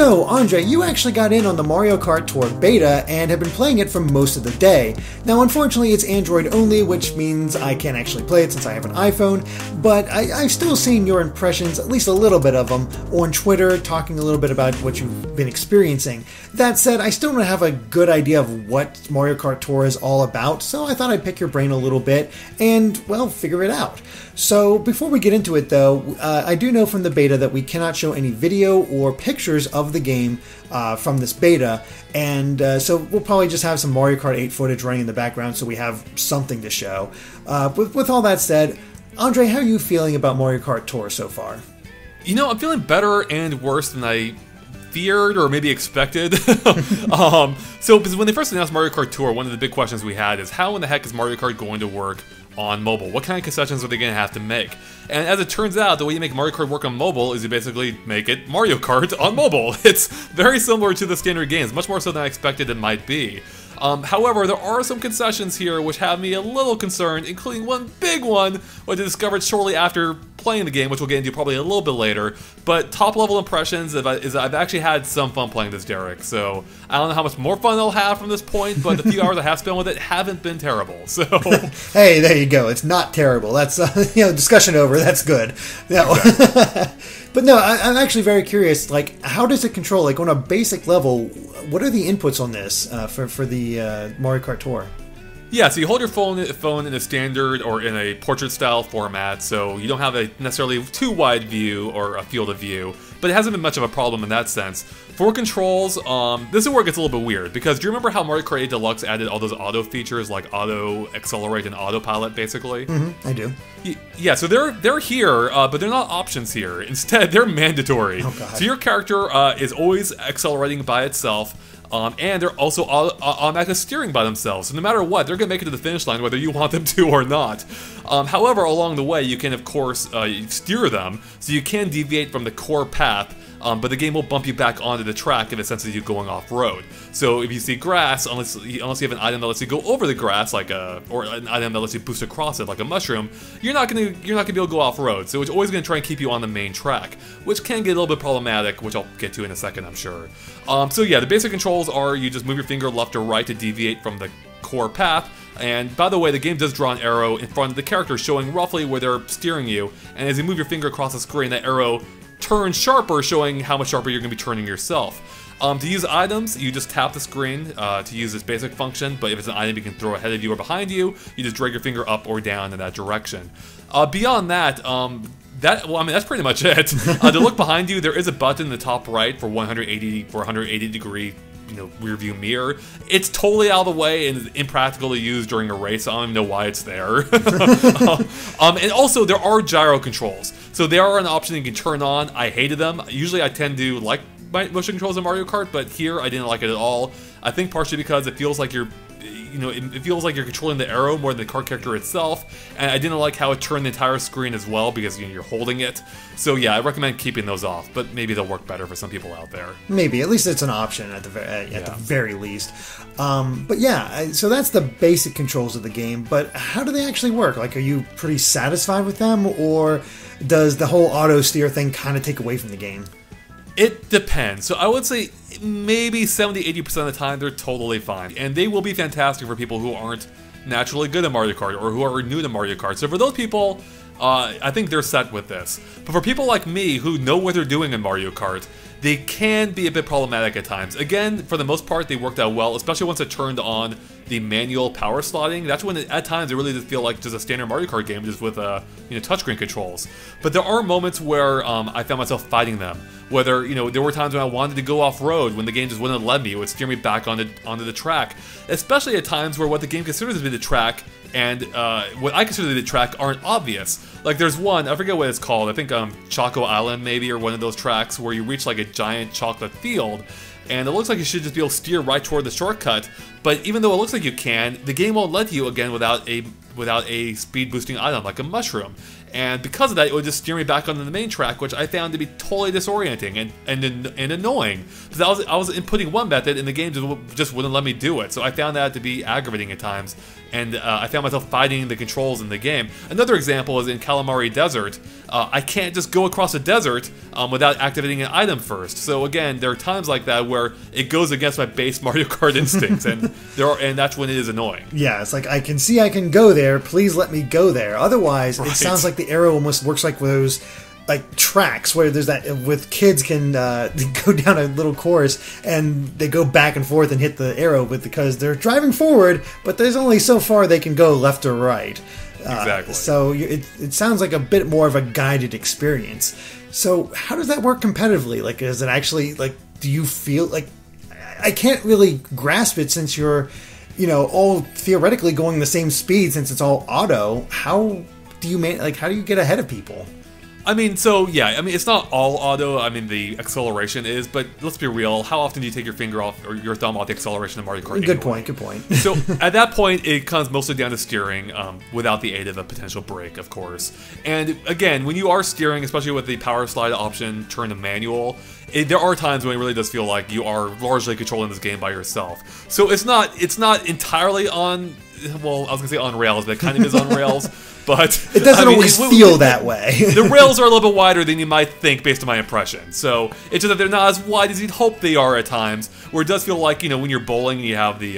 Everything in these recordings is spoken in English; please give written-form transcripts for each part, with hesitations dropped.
So, Andre, you actually got in on the Mario Kart Tour Beta and have been playing it for most of the day. Now, unfortunately, it's Android only, which means I can't actually play it since I have an iPhone, but I've still seen your impressions, at least a little bit of them, on Twitter, talking a little bit about what you've been experiencing. That said, I still don't have a good idea of what Mario Kart Tour is all about, so I thought I'd pick your brain a little bit and, well, figure it out. So, before we get into it, though, I do know from the beta that we cannot show any video or pictures of the game from this beta, and so we'll probably just have some Mario Kart 8 footage running in the background so we have something to show. With all that said, Andre, how are you feeling about Mario Kart Tour so far? You know, I'm feeling better and worse than I feared or maybe expected. So because when they first announced Mario Kart Tour, one of the big questions we had is how in the heck is Mario Kart going to work on mobile? What kind of concessions are they going to have to make? And as it turns out, the way you make Mario Kart work on mobile is you basically make it Mario Kart on mobile. It's very similar to the standard games, much more so than I expected it might be. However, there are some concessions here which have me a little concerned, including one big one, which I discovered shortly after playing the game, which we'll get into probably a little bit later. But top-level impressions is I've actually had some fun playing this Derek, so I don't know how much more fun I'll have from this point, but the few hours I have spent with it haven't been terrible, so... Hey, there you go. It's not terrible. That's, discussion over. That's good. No. But no, I'm actually very curious, like, how does it control, like, on a basic level, what are the inputs on this for the Mario Kart Tour? Yeah, so you hold your phone in a standard or in a portrait-style format, so you don't have a necessarily too wide view or a field of view, but it hasn't been much of a problem in that sense. For controls, this is where it gets a little bit weird, because do you remember how Mario Kart 8 Deluxe added all those auto features like auto accelerate and autopilot, basically? Mm-hmm, I do. Yeah, so they're here, but they're not options here. Instead, they're mandatory. Oh, God. So your character is always accelerating by itself, and they're also automatically steering by themselves. So no matter what, they're going to make it to the finish line whether you want them to or not. However, along the way, you can, of course, steer them, so you can deviate from the core path, but the game will bump you back onto the track if it senses you going off-road. So if you see grass, unless you have an item that lets you go over the grass, like or an item that lets you boost across it, like a mushroom, you're not gonna be able to go off-road. So it's always gonna try and keep you on the main track, which can get a little bit problematic, which I'll get to in a second, I'm sure. So yeah, the basic controls are you just move your finger left or right to deviate from the core path. And by the way, the game does draw an arrow in front of the character showing roughly where they're steering you, and as you move your finger across the screen, that arrow turns sharper, showing how much sharper you're going to be turning yourself. To use items, you just tap the screen to use this basic function, but if it's an item you can throw ahead of you or behind you, you just drag your finger up or down in that direction. Beyond that, that's pretty much it. To look behind you, there is a button in the top right for 180 degree rear view mirror. It's totally out of the way and impractical to use during a race. I don't even know why it's there. And also, there are gyro controls. So they are an option you can turn on. I hated them. Usually I tend to like my motion controls in Mario Kart, but here I didn't like it at all. I think partially because it feels like you're it feels like you're controlling the arrow more than the card character itself, and I didn't like how it turned the entire screen as well because you're holding it. So yeah, I recommend keeping those off, but maybe they'll work better for some people out there. Maybe, at least it's an option at the very least. But yeah, so that's the basic controls of the game, but how do they actually work? Like, are you pretty satisfied with them, or does the whole auto steer thing kind of take away from the game? It depends. So I would say maybe 70-80% of the time they're totally fine. And they will be fantastic for people who aren't naturally good at Mario Kart or who are new to Mario Kart. So for those people, I think they're set with this. But for people like me who know what they're doing in Mario Kart, they can be a bit problematic at times. Again, for the most part, they worked out well, especially once it turned on the manual power slotting. That's when, at times, it really did feel like just a standard Mario Kart game, just with touchscreen controls. But there are moments where I found myself fighting them. Whether, there were times when I wanted to go off-road, when the game just wouldn't let me, it would steer me back onto the track. Especially at times where what the game considers to be the track and what I consider to be the track aren't obvious. Like, there's one, I forget what it's called, I think Choco Island maybe, or one of those tracks where you reach like a giant chocolate field, and it looks like you should just be able to steer right toward the shortcut, but even though it looks like you can, the game won't let you, again, without a speed boosting item like a mushroom. and because of that, it would just steer me back onto the main track, which I found to be totally disorienting and annoying. Because I was inputting one method, and the game just wouldn't let me do it. So I found that to be aggravating at times, and I found myself fighting the controls in the game. Another example is in Calamari Desert. I can't just go across a desert without activating an item first. So again, there are times like that where it goes against my base Mario Kart instincts, and that's when it is annoying. Yeah, it's like, I can see I can go there, please let me go there. Otherwise, it sounds like the arrow almost works like those like tracks where there's that with kids can go down a little course and they go back and forth and hit the arrow, but because they're driving forward, but there's only so far they can go left or right. Exactly. So it sounds like a bit more of a guided experience. So how does that work competitively? Like, is it actually, like, do you feel like, I can't really grasp it since you're, all theoretically going the same speed since it's all auto. How do you how do you get ahead of people? I mean, it's not all auto. I mean, the acceleration is, but let's be real. How often do you take your finger off or your thumb off the acceleration of Mario Kart? Good point. So at that point, it comes mostly down to steering, without the aid of a potential brake, of course. And again, when you are steering, especially with the power slide option turned to manual, there are times when it really does feel like you are largely controlling this game by yourself. So it's not entirely on. Well, I was gonna say on rails, but it kind of is on rails. But it doesn't always feel that way. The rails are a little bit wider than you might think based on my impression. So it's just that they're not as wide as you'd hope they are at times, where it does feel like, when you're bowling and you have the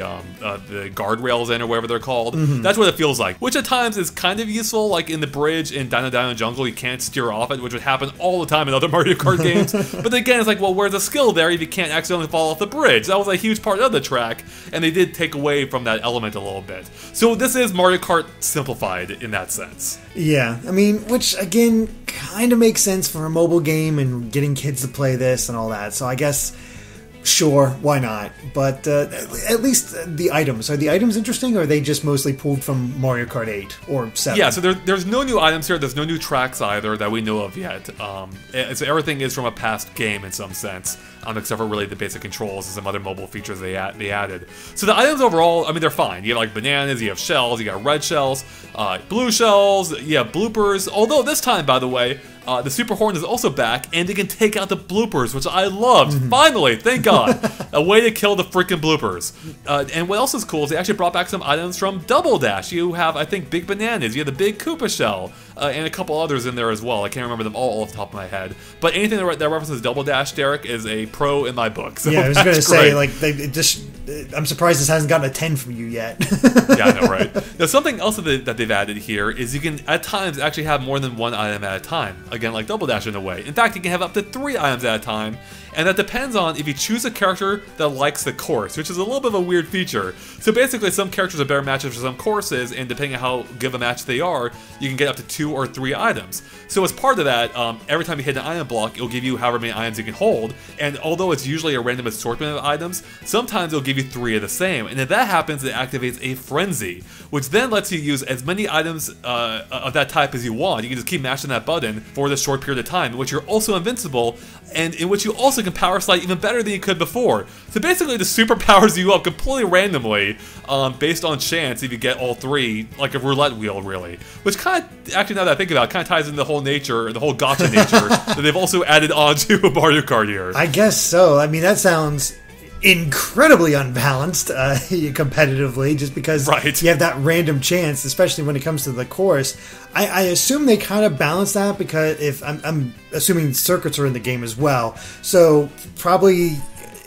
guardrails in or whatever they're called. That's what it feels like, which at times is kind of useful, like in the bridge in Dino Dino Jungle, you can't steer off it, which would happen all the time in other Mario Kart games. But again, it's like, well, where's the skill there if you can't accidentally fall off the bridge? That was a huge part of the track, and they did take away from that element a little bit. So this is Mario Kart simplified in that sense. Yeah, I mean, which again kind of makes sense for a mobile game and getting kids to play this and all that. So I guess, sure, why not? But at least the items. Are the items interesting, or are they just mostly pulled from Mario Kart 8 or 7? Yeah, so there's no new items here. There's no new tracks either that we know of yet. So everything is from a past game in some sense, except for really the basic controls and some other mobile features they added. So the items overall, I mean, they're fine. You have like bananas, you have shells, you got red shells, blue shells, you have bloopers. Although this time, by the way, the Super Horn is also back, and they can take out the bloopers, which I loved. Finally, thank God. A way to kill the freaking bloopers. And what else is cool is they actually brought back some items from Double Dash. You have, I think, big bananas. You have the big Koopa shell, and a couple others in there as well. I can't remember them all off the top of my head. But anything that references Double Dash, Derek, is a pro in my book. So yeah, I was going to say, like, I'm surprised this hasn't gotten a 10 from you yet. Yeah, I know, right? Now, something else that they've added here is you can, at times, actually have more than one item at a time. Again, like Double Dash in a way. In fact, you can have up to 3 items at a time, and that depends on if you choose a character that likes the course, which is a little bit of a weird feature. So basically, some characters are better matches for some courses, and depending on how good of a match they are, you can get up to 2 or 3 items. So as part of that, every time you hit an item block, it'll give you however many items you can hold, and although it's usually a random assortment of items, sometimes it'll give you 3 of the same, and if that happens, it activates a frenzy, which then lets you use as many items of that type as you want. You can just keep mashing that button for this short period of time, in which you're also invincible, and in which you also can power slide even better than you could before. So basically, the super powers you up completely randomly, based on chance if you get all 3, like a roulette wheel, really. Which kind of, actually now that I think about it, kind of ties into the whole nature, the whole gacha nature, that they've also added onto Mario Kart here. I guess so. I mean, that sounds incredibly unbalanced competitively, just because you have that random chance, especially when it comes to the course. I assume they kind of balance that, because if I'm assuming circuits are in the game as well, so probably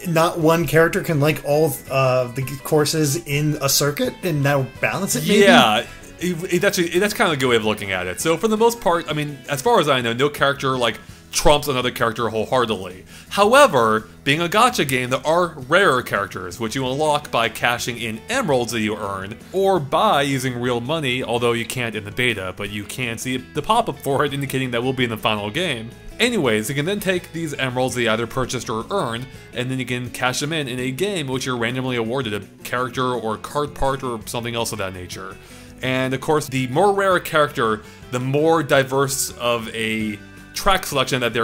not one character can like all the courses in a circuit, and that'll balance it, maybe? Yeah. That's kind of a good way of looking at it. So for the most part, I mean, as far as I know, no character like trumps another character wholeheartedly. However, being a gacha game, there are rarer characters, which you unlock by cashing in emeralds that you earn, or by using real money, although you can't in the beta, but you can see the pop-up for it indicating that will be in the final game. Anyways, you can then take these emeralds that you either purchased or earned, and then you can cash them in a game in which you're randomly awarded a character or card part or something else of that nature. And of course, the more rare a character, the more diverse of a track selection that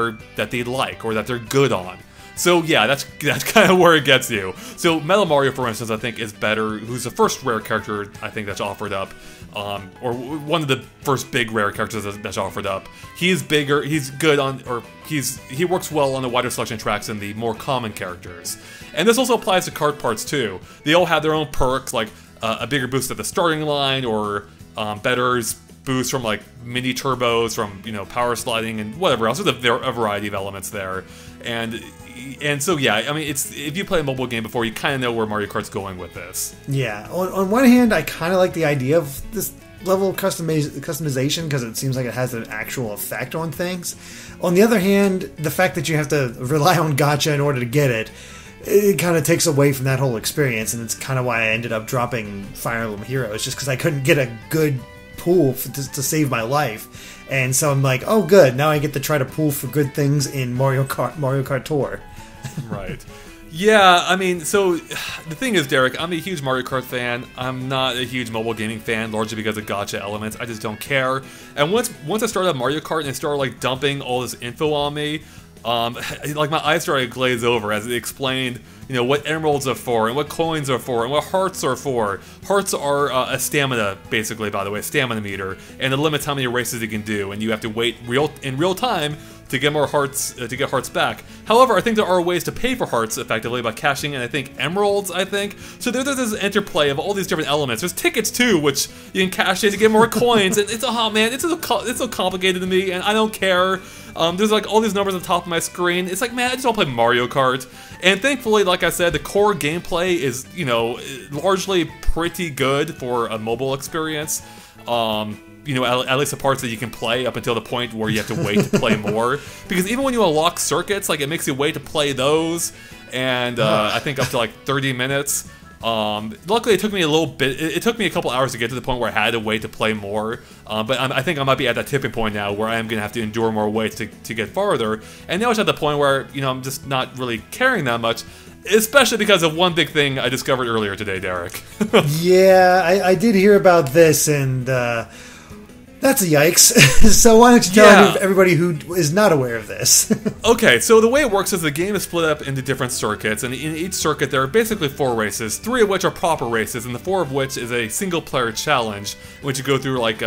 they like, or that they're good on. So yeah, that's kind of where it gets you. So Metal Mario, for instance, I think is better. Who's the first rare character I think that's offered up, or one of the first big rare characters that's offered up. He's bigger. He's good on, or he works well on the wider selection tracks than the more common characters. And this also applies to cart parts too. They all have their own perks, like a bigger boost at the starting line, or better boosts from like mini turbos, from power sliding and whatever else. There's a variety of elements there, and so yeah, I mean, if you play a mobile game before, you kind of know where Mario Kart's going with this. Yeah, on one hand, I kind of like the idea of this level of customization because it seems like it has an actual effect on things. On the other hand, the fact that you have to rely on gacha in order to get it kind of takes away from that whole experience, and it's kind of why I ended up dropping Fire Emblem Heroes, just because I couldn't get a good pool to save my life. And so I'm like, oh good, now I get to try to pool for good things in Mario Kart Tour. Right. Yeah, I mean, so the thing is, Derek, I'm a huge Mario Kart fan. I'm not a huge mobile gaming fan, largely because of gacha elements. I just don't care. And once I started up Mario Kart and it started like dumping all this info on me, like my eyes started to glaze over as it explained, what emeralds are for, and what coins are for, and what hearts are for. Hearts are a stamina, basically, by the way, stamina meter, and it limits how many races you can do, and you have to wait in real time to get more hearts, to get hearts back. However, I think there are ways to pay for hearts effectively by cashing in, I think, emeralds, So there's this interplay of all these different elements. There's tickets, too, which you can cash in to get more coins, and it's so complicated to me, and I don't care. There's like all these numbers on top of my screen. It's like, man, I just want to play Mario Kart. And thankfully, like I said, the core gameplay is, largely pretty good for a mobile experience. At least the parts that you can play up until the point where you have to wait to play more. Because even when you unlock circuits, like, it makes you wait to play those. And I think up to like 30 minutes. Luckily, it took me a little bit. It took me a couple hours to get to the point where I had to wait to play more. But I think I might be at that tipping point now where I am going to have to endure more waits to get farther. And now it's at the point where I'm just not really caring that much. Especially because of one big thing I discovered earlier today, Derek. Yeah, I did hear about this, and that's a yikes. So why don't you tell everybody who is not aware of this? Okay, so the way it works is the game is split up into different circuits, and in each circuit there are basically 4 races, 3 of which are proper races, and the 4 of which is a single-player challenge, in which you go through like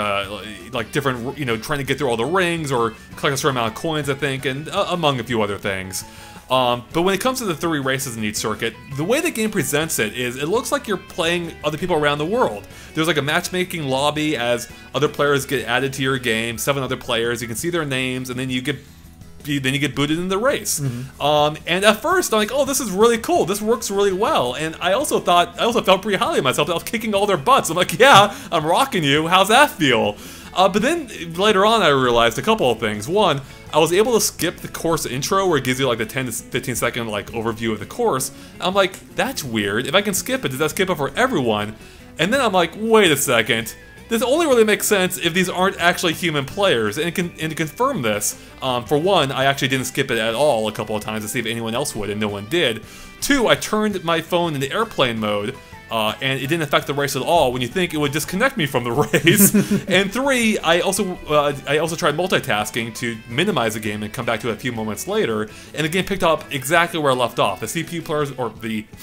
different, trying to get through all the rings or collect a certain amount of coins, I think, and among a few other things. But when it comes to the 3 races in each circuit, the way the game presents it is it looks like you're playing other people around the world. There's like a matchmaking lobby as other players get added to your game, 7 other players, you can see their names, and then you get booted in the race. Mm-hmm. And at first I'm like, oh, this is really cool, this works really well. And I also felt pretty highly of myself. I was kicking all their butts. I'm like, yeah, I'm rocking you, how's that feel? But then later on I realized a couple of things. One, I was able to skip the course intro where it gives you like the 10 to 15 second like overview of the course. I'm like, that's weird. If I can skip it, does that skip it for everyone? And then I'm like, wait a second. This only really makes sense if these aren't actually human players. And to confirm this, for one, I actually didn't skip it at all a couple of times to see if anyone else would, and no one did. 2, I turned my phone into airplane mode, and it didn't affect the race at all when you think it would disconnect me from the race. And 3, I also tried multitasking to minimize the game and come back to it a few moments later, and the game picked up exactly where I left off. The CPU players,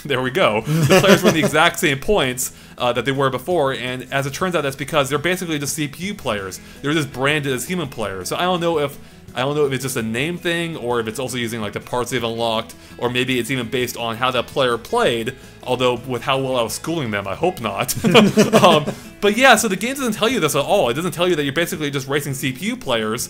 there we go, the players were in the exact same points that they were before, and as it turns out, that's because they're basically just CPU players. They're just branded as human players. So I don't know if it's just a name thing, or if it's also using like the parts they've unlocked, or maybe it's even based on how that player played, although with how well I was schooling them, I hope not. But yeah, so the game doesn't tell you this at all. It doesn't tell you that you're basically just racing CPU players.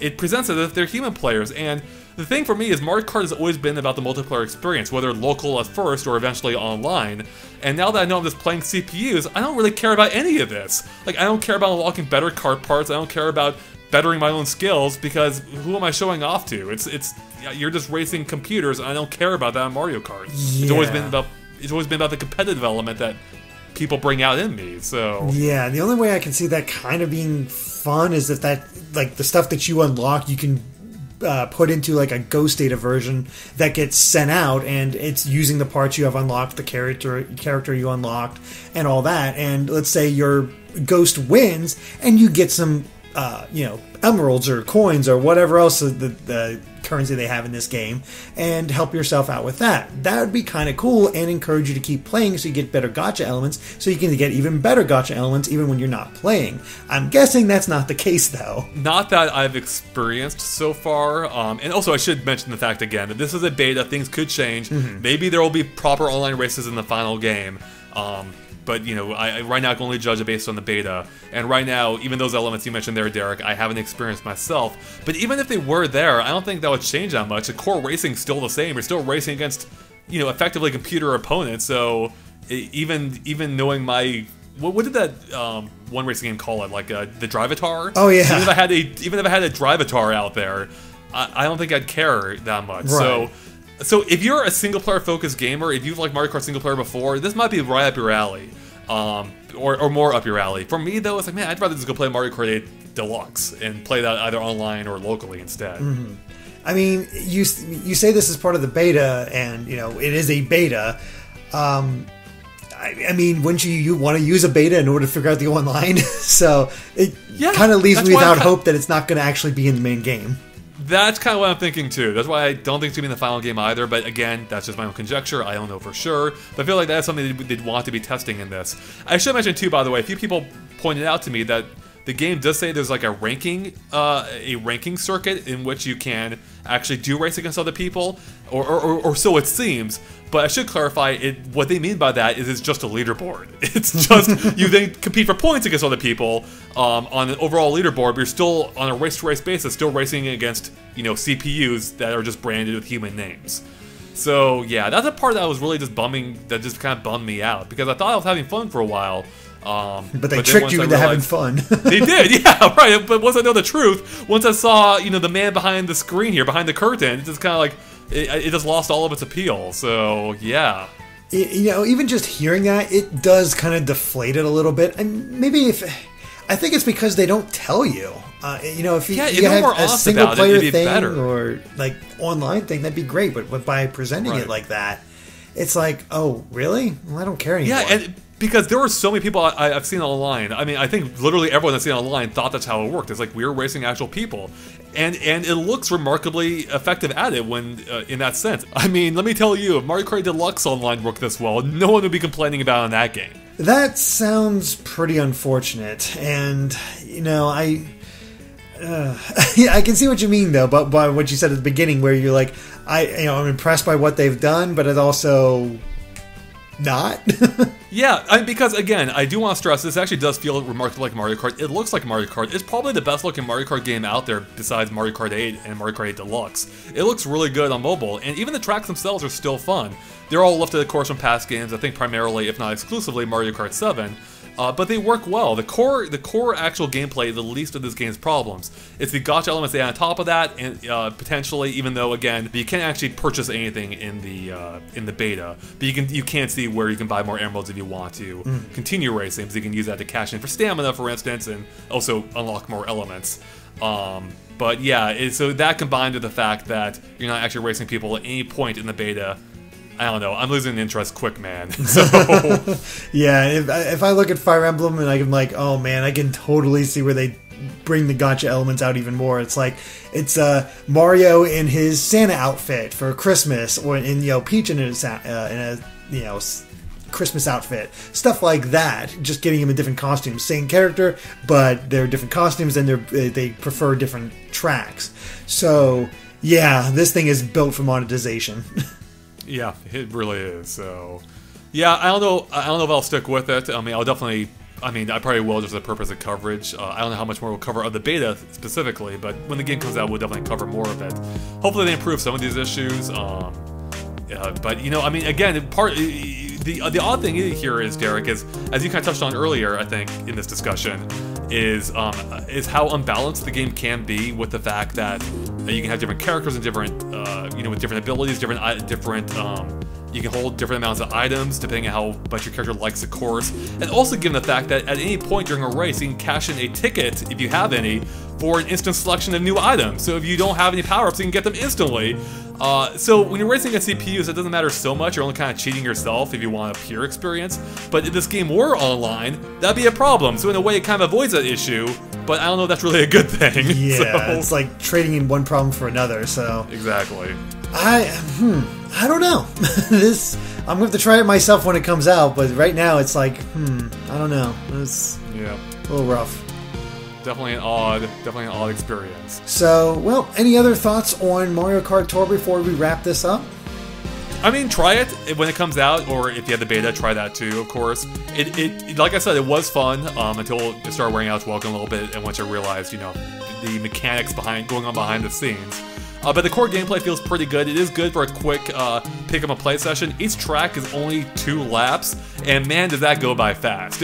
It presents it as if they're human players, and the thing for me is Mario Kart has always been about the multiplayer experience, whether local at first or eventually online. And now that I know I'm just playing CPUs, I don't really care about any of this. Like, I don't care about unlocking better kart parts, I don't care about bettering my own skills, because who am I showing off to? You're just racing computers, and I don't care about that in Mario Kart. Yeah. It's always been about the competitive element that people bring out in me. So yeah, the only way I can see that kind of being fun is if that, like, the stuff that you unlock, you can put into like a ghost data version that gets sent out, and it's using the parts you have unlocked, the character you unlocked, and all that. And let's say your ghost wins, and you get some emeralds or coins or whatever else the currency they have in this game, and help yourself out with that. That would be kind of cool and encourage you to keep playing so you get better gacha elements, so you can get even better gacha elements even when you're not playing. I'm guessing that's not the case though. Not that I've experienced so far, and also I should mention the fact again that this is a beta, things could change. Maybe there will be proper online races in the final game. But, I right now can only judge it based on the beta. And right now, even those elements you mentioned there, Derek, I haven't experienced myself. But even if they were there, I don't think that would change that much. The core racing's still the same. You're still racing against, effectively computer opponents. So even knowing my... What did that one racing game call it? Like the Drivatar? Oh, yeah. Even if I had a Drivatar out there, I don't think I'd care that much. Right. So if you're a single-player focused gamer, if you've liked Mario Kart single-player before, this might be right up your alley, or more up your alley. For me, though, it's like, man, I'd rather just go play Mario Kart 8 Deluxe and play that either online or locally instead. I mean, you say this is part of the beta, and, it is a beta. I mean, wouldn't you want to use a beta in order to figure out the online? So it kind of leaves me without hope that it's not going to actually be in the main game. That's kind of what I'm thinking too. That's why I don't think it's going to be in the final game either. But again, that's just my own conjecture. I don't know for sure. But I feel like that's something they'd want to be testing in this. I should mention too, by the way, a few people pointed out to me that the game does say there's like a ranking circuit in which you can actually do race against other people, or so it seems. But I should clarify, what they mean by that is it's just a leaderboard. It's just, you then compete for points against other people on an overall leaderboard, but you're still, on a race-to-race basis, still racing against, CPUs that are just branded with human names. So, yeah, that's a part that was really just that just kind of bummed me out, because I thought I was having fun for a while. But they tricked you into having fun. They did, yeah, right. But once I know the truth, once I saw, the man behind the screen here, behind the curtain, it's just kind of like, it just lost all of its appeal. So, yeah. Even just hearing that, it does kind of deflate it a little bit. And maybe I think it's because they don't tell you. If you have a single player thing or like online thing, that'd be great. But by presenting it like that, it's like, oh, really? Well, I don't care anymore. Yeah, and because there were so many people I've seen online. I mean, I think literally everyone that's seen online thought that's how it worked. It's like we were racing actual people. And it looks remarkably effective at it when in that sense. I mean, let me tell you, if Mario Kart Deluxe Online worked this well, no one would be complaining about it in that game. That sounds pretty unfortunate, and I can see what you mean though, but by what you said at the beginning, where you're like, I'm impressed by what they've done, but it's also not. Yeah, because again, I do want to stress, this actually does feel remarkably like Mario Kart. It looks like Mario Kart. It's probably the best looking Mario Kart game out there besides Mario Kart 8 and Mario Kart 8 Deluxe. It looks really good on mobile, and even the tracks themselves are still fun. They're all lifted, of course, from past games, I think primarily, if not exclusively, Mario Kart 7. But they work well. The core actual gameplay is the least of this game's problems. It's the gacha elements they add on top of that, and potentially, even though again you can't actually purchase anything in the beta, but you can see where you can buy more emeralds if you want to continue racing, because you can use that to cash in for stamina, for instance, and also unlock more elements. But yeah, so that combined with the fact that you're not actually racing people at any point in the beta. I don't know. I'm losing interest quick, man. So yeah, if I look at Fire Emblem and I'm like, oh man, I can totally see where they bring the gacha elements out even more. It's like it's Mario in his Santa outfit for Christmas, or in Peach in a Christmas outfit, stuff like that. Just getting him in different costumes, same character, but they're different costumes and they prefer different tracks. So yeah, this thing is built for monetization. Yeah, it really is. So, yeah, I don't know if I'll stick with it. I mean, I probably will just for the purpose of coverage. I don't know how much more we'll cover of the beta specifically, but when the game comes out, we'll definitely cover more of it. Hopefully, they improve some of these issues. But I mean, again, the odd thing here is, Derek, is as you kind of touched on earlier, I think in this discussion, is how unbalanced the game can be with the fact that you can have different characters and different with different abilities, you can hold different amounts of items depending on how much your character likes the course, and also given the fact that at any point during a race you can cash in a ticket, if you have any, for an instant selection of new items. So if you don't have any power-ups, you can get them instantly. So when you're racing against CPUs, it doesn't matter so much. You're only kind of cheating yourself if you want a pure experience. But if this game were online, that'd be a problem. So in a way, it kind of avoids that issue. But I don't know if that's really a good thing. Yeah, so. it's like trading in one problem for another. So exactly. I don't know. I'm going to have to try it myself when it comes out. But right now, it's like, I don't know. It's a little rough. Definitely an odd experience. So, well, any other thoughts on Mario Kart Tour before we wrap this up? I mean, try it when it comes out, or if you have the beta, try that too, of course. It like I said, it was fun until it started wearing out its welcome a little bit, and once I realized, the mechanics going on behind the scenes. But the core gameplay feels pretty good. It is good for a quick pick up and play session. Each track is only 2 laps, and man, does that go by fast.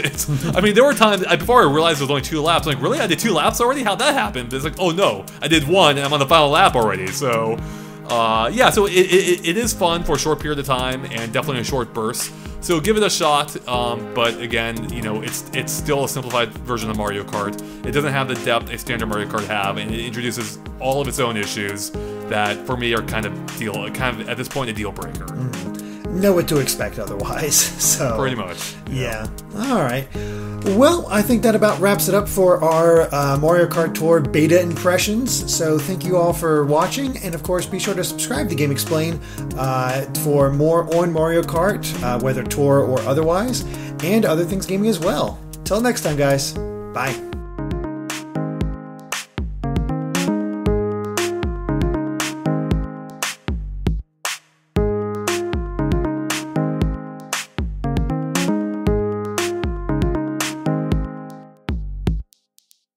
I mean, there were times before I realized it was only 2 laps. I'm like, really? I did 2 laps already? How'd that happen? But it's like, oh no, I did 1, and I'm on the final lap already. So, yeah, so it is fun for a short period of time, and definitely in short bursts. So give it a shot, but again, it's still a simplified version of Mario Kart. It doesn't have the depth a standard Mario Kart have, and it introduces all of its own issues that, for me, are kind of at this point a deal breaker. Know what to expect otherwise. So pretty much. Yeah. All right. Well, I think that about wraps it up for our Mario Kart Tour beta impressions. So thank you all for watching, and of course, be sure to subscribe to GameXplain for more on Mario Kart, whether Tour or otherwise, and other things gaming as well. Till next time, guys. Bye.